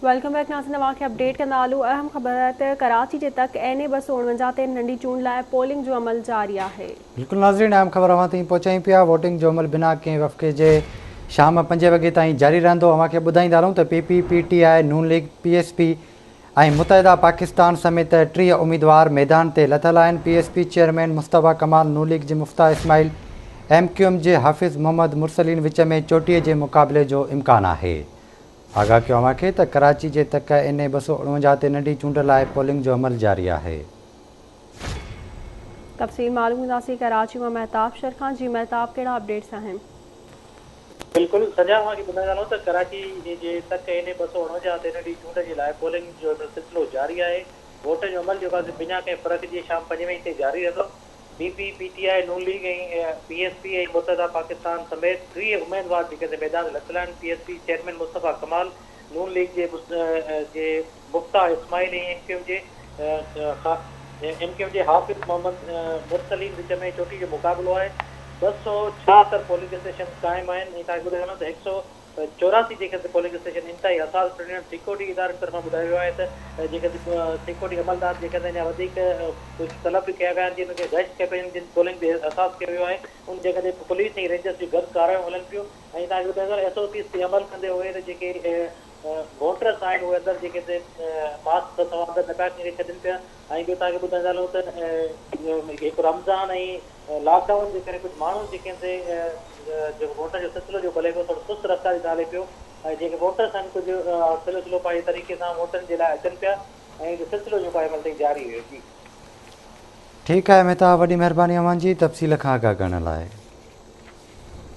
Welcome back नाज़रीन, तव्हांखे update कंदा हलूं। अहम ख़बर है त कराची जे तक NA 249 ते नंढी चूंड लाइ पोलिंग जो अमल जारी आहे। बिल्कुलु नाज़रीन, अहम ख़बर अवां ताईं पहुचायूं पिया। वोटिंग जो अमल बिना कंहिं वफ़क़े जे शाम 5 वॻे ताईं जारी रहंदो। अव्हांखे ॿुधाईंदा रहूं त PP, PTI, नून लीग, PSP ऐं मुतहिदा पाकिस्तान समेत 3 उम्मीदवार मैदान ते लथल आहिनि। PSP चेयरमैन मुस्तफ़ा कमाल, नून लीग जे मुफ्ता इस्माइल, MQM जे हाफ़िज़ मोहम्मद मुरसलीन विच में चोटीअ जे मुक़ाबले जो इम्कान आहे। आगाह कयो अव्हांखे त कराची जे तक NA 249 ते नंढी चूंड लाइ पोलिंग जो अमल जारी आहे। तफ़सील मालूम कंदासीं कराची में महताब शरखान। जी महताब, कहिड़ा अपडेट्स आहिनि? बिल्कुल सजा की ॿुधाईंदा रहूं त कराची जे तक NA 249 ते नंढी चूंड जे लाइ पोलिंग जो सिलसिलो जारी आहे। वोट जो अमल जेको आहे बिना कंहिं फ़र्क़ जे शाम 5 बजे ते जारी रहंदो। PP, PTI, नून लीग ऐं PSP ऐं मुतहिदा पाकिस्तान समेत 3 उम्मीदवार जेके मैदान ते लथल आहिनि। PSP चेयरमैन मुस्तफ़ा कमाल, नून लीग जे मुफ्ता इस्माइल ऐं MQM जे हाफ़िज़ मोहम्मद मुरसलीन विच में चोटी जो मुक़ाबिलो आहे। 276 पोलिंग स्टेशन क़ाइमु आहिनि ऐं तव्हांखे ॿुधाईंदो त 184 जेके पोलिंग स्टेशन इंतिहाई असास प्रिंट सिक्योरिटी इदारे तरफ़ां ॿुधायो वियो आहे त जेके सिक्योरिटी अमलदार जेके अञा वधीक कुझु तलब बि कया विया आहिनि, जिन खे गश्त कई पियूं, जिन पोलिंग ते असास कयो वियो आहे। उन जॻह ते पुलिस ऐं रेंजर्स जूं गॾु कार्रवायूं हलनि पियूं ऐं तव्हांखे ॿुधाईंदो SOPs ते अमल कंदे हुए त जेके वोटर्स आहिनि उहे अंदरि जेके मास्क तव्हां अंदरि न पिया छॾनि पिया। ऐं ॿियो तव्हांखे ॿुधाईंदा हलूं त हिकु रमज़ान ऐं लॉकडाउन जे करे कुझु माण्हू जेके जेको वोट जो सिलसिलो जो भले पियो थोरो सुस्त रफ़्तार ते हले पियो ऐं जेके वोटर्स आहिनि कुझु सिलसिलो पंहिंजे तरीक़े सां वोटनि जे लाइ अचनि पिया ऐं सिलसिलो जो अमल ताईं जारी हुयो। जी ठीकु आहे मेहता, वॾी महिरबानी अव्हांजी तफ़सील खां आगाह करण लाइ।